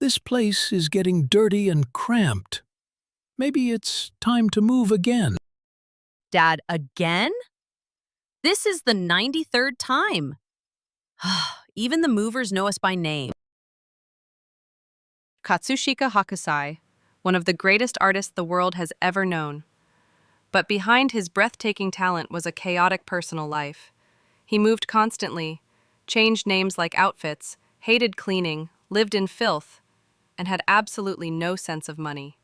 This place is getting dirty and cramped. Maybe it's time to move again. Dad, again? This is the 93rd time. Even the movers know us by name. Katsushika Hokusai, one of the greatest artists the world has ever known. But behind his breathtaking talent was a chaotic personal life. He moved constantly, changed names like outfits, hated cleaning, lived in filth, and had absolutely no sense of money.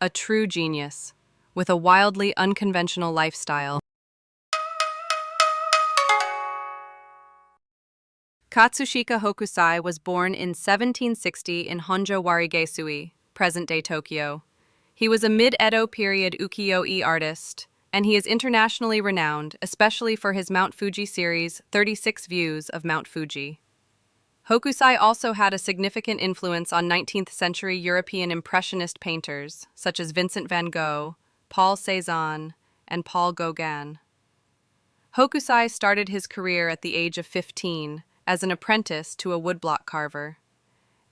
A true genius, with a wildly unconventional lifestyle. Katsushika Hokusai was born in 1760 in Honjo Warigesui, present-day Tokyo. He was a mid-Edo period ukiyo-e artist, and he is internationally renowned, especially for his Mount Fuji series, 36 Views of Mount Fuji. Hokusai also had a significant influence on 19th-century European Impressionist painters, such as Vincent van Gogh, Paul Cézanne, and Paul Gauguin. Hokusai started his career at the age of 15 as an apprentice to a woodblock carver.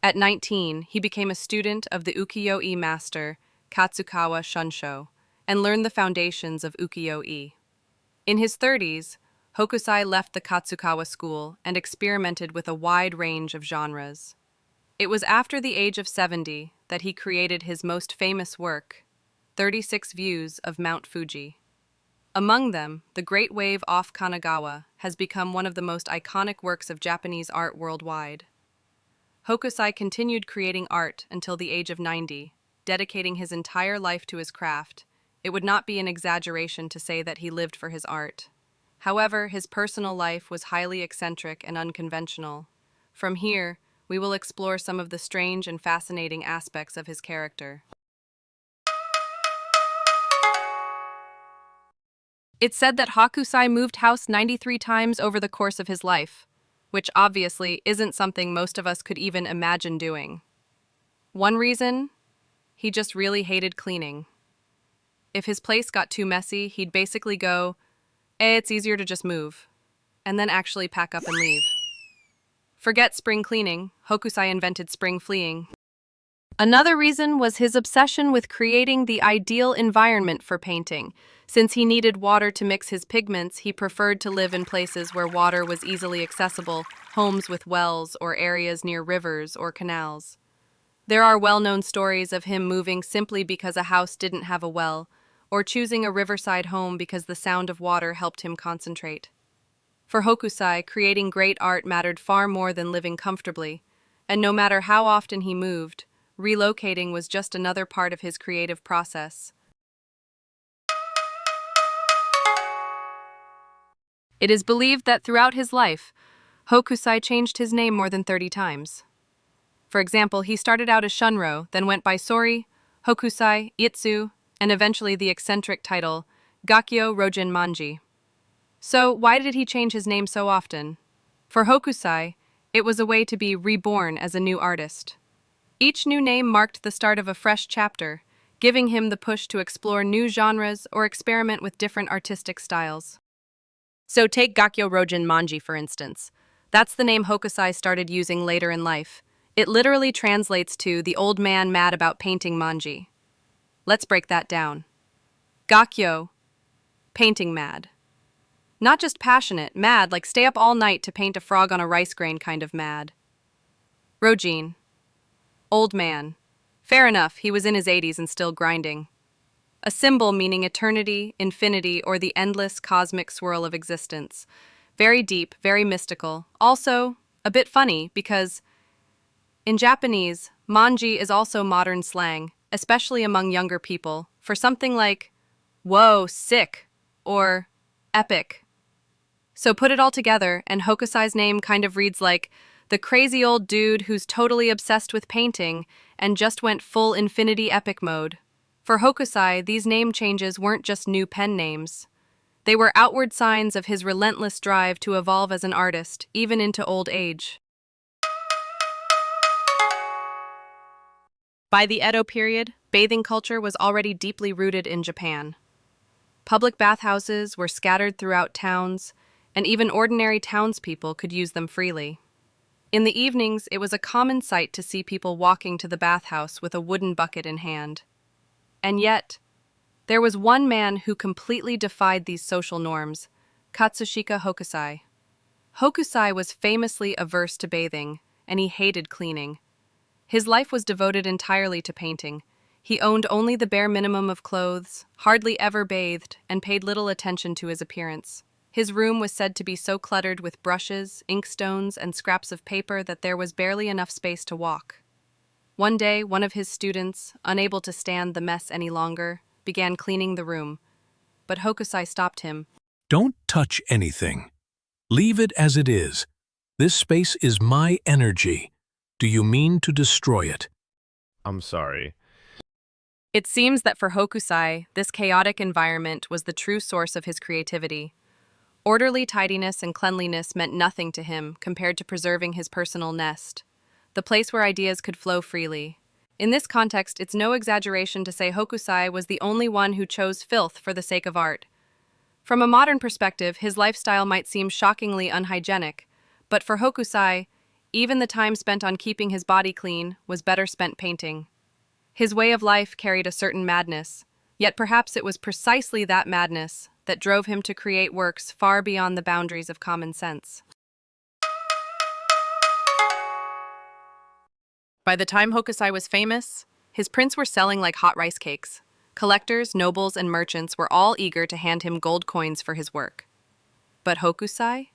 At 19, he became a student of the ukiyo-e master Katsukawa Shunsho and learned the foundations of ukiyo-e. In his 30s, Hokusai left the Katsukawa school and experimented with a wide range of genres. It was after the age of 70 that he created his most famous work, 36 Views of Mount Fuji. Among them, the Great Wave off Kanagawa has become one of the most iconic works of Japanese art worldwide. Hokusai continued creating art until the age of 90, dedicating his entire life to his craft. It would not be an exaggeration to say that he lived for his art. However, his personal life was highly eccentric and unconventional. From here, we will explore some of the strange and fascinating aspects of his character. It's said that Hokusai moved house 93 times over the course of his life, which obviously isn't something most of us could even imagine doing. One reason? He just really hated cleaning. If his place got too messy, he'd basically go, it's easier to just move, and then actually pack up and leave. Forget spring cleaning, Hokusai invented spring fleeing. Another reason was his obsession with creating the ideal environment for painting. Since he needed water to mix his pigments, he preferred to live in places where water was easily accessible, homes with wells or areas near rivers or canals. There are well-known stories of him moving simply because a house didn't have a well, or choosing a riverside home because the sound of water helped him concentrate. For Hokusai, creating great art mattered far more than living comfortably, and no matter how often he moved, relocating was just another part of his creative process. It is believed that throughout his life, Hokusai changed his name more than 30 times. For example, he started out as Shunro, then went by Sori, Hokusai, Itsu, and eventually the eccentric title, Gakkyo Rojin Manji. So, why did he change his name so often? For Hokusai, it was a way to be reborn as a new artist. Each new name marked the start of a fresh chapter, giving him the push to explore new genres or experiment with different artistic styles. So take Gakkyo Rojin Manji, for instance. That's the name Hokusai started using later in life. It literally translates to the old man mad about painting manji. Let's break that down. Gakkyo, painting mad. Not just passionate, mad, like stay up all night to paint a frog on a rice grain kind of mad. Rojin, old man. Fair enough, he was in his 80s and still grinding. A symbol meaning eternity, infinity, or the endless cosmic swirl of existence. Very deep, very mystical. Also, a bit funny because in Japanese, manji is also modern slang, especially among younger people, for something like, whoa, sick, or epic. So put it all together, and Hokusai's name kind of reads like the crazy old dude who's totally obsessed with painting and just went full infinity epic mode. For Hokusai, these name changes weren't just new pen names. They were outward signs of his relentless drive to evolve as an artist, even into old age. By the Edo period, bathing culture was already deeply rooted in Japan. Public bathhouses were scattered throughout towns, and even ordinary townspeople could use them freely. In the evenings, it was a common sight to see people walking to the bathhouse with a wooden bucket in hand. And yet, there was one man who completely defied these social norms, Katsushika Hokusai. Hokusai was famously averse to bathing, and he hated cleaning. His life was devoted entirely to painting. He owned only the bare minimum of clothes, hardly ever bathed, and paid little attention to his appearance. His room was said to be so cluttered with brushes, inkstones, and scraps of paper that there was barely enough space to walk. One day, one of his students, unable to stand the mess any longer, began cleaning the room. But Hokusai stopped him. Don't touch anything. Leave it as it is. This space is my energy. Do you mean to destroy it? I'm sorry. It seems that for Hokusai, this chaotic environment was the true source of his creativity. Orderly tidiness and cleanliness meant nothing to him compared to preserving his personal nest, the place where ideas could flow freely. In this context, it's no exaggeration to say Hokusai was the only one who chose filth for the sake of art. From a modern perspective, his lifestyle might seem shockingly unhygienic, but for Hokusai, even the time spent on keeping his body clean was better spent painting. His way of life carried a certain madness, yet perhaps it was precisely that madness that drove him to create works far beyond the boundaries of common sense. By the time Hokusai was famous, his prints were selling like hot rice cakes. Collectors, nobles, and merchants were all eager to hand him gold coins for his work. But Hokusai?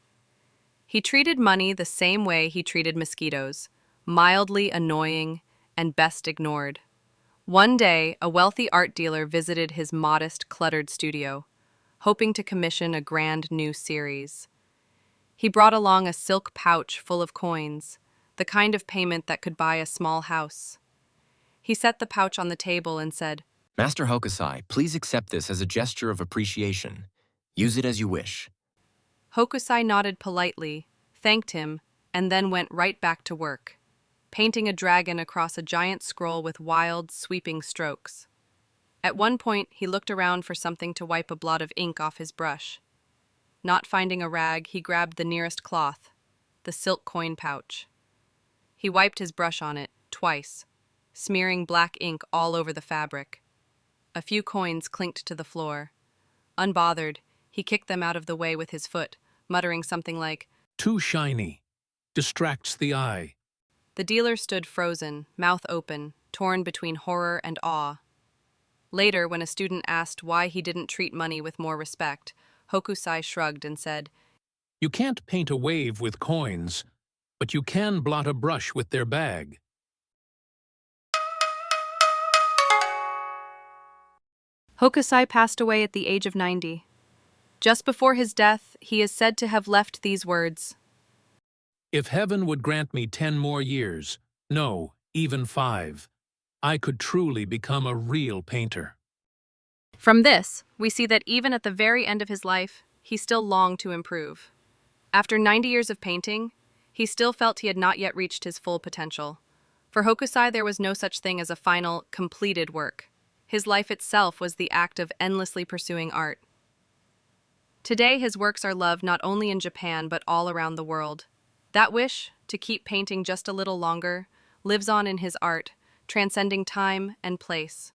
He treated money the same way he treated mosquitoes, mildly annoying and best ignored. One day, a wealthy art dealer visited his modest, cluttered studio, hoping to commission a grand new series. He brought along a silk pouch full of coins, the kind of payment that could buy a small house. He set the pouch on the table and said, Master Hokusai, please accept this as a gesture of appreciation. Use it as you wish. Hokusai nodded politely, thanked him, and then went right back to work, painting a dragon across a giant scroll with wild, sweeping strokes. At one point, he looked around for something to wipe a blot of ink off his brush. Not finding a rag, he grabbed the nearest cloth, the silk coin pouch. He wiped his brush on it, twice, smearing black ink all over the fabric. A few coins clinked to the floor. Unbothered, he kicked them out of the way with his foot, muttering something like, Too shiny. Distracts the eye. The dealer stood frozen, mouth open, torn between horror and awe. Later, when a student asked why he didn't treat money with more respect, Hokusai shrugged and said, You can't paint a wave with coins, but you can blot a brush with their bag. Hokusai passed away at the age of 90. Just before his death, he is said to have left these words, If heaven would grant me 10 more years, no, even 5, I could truly become a real painter. From this, we see that even at the very end of his life, he still longed to improve. After 90 years of painting, he still felt he had not yet reached his full potential. For Hokusai, there was no such thing as a final, completed work. His life itself was the act of endlessly pursuing art. Today, his works are loved not only in Japan but all around the world. That wish, to keep painting just a little longer, lives on in his art, transcending time and place.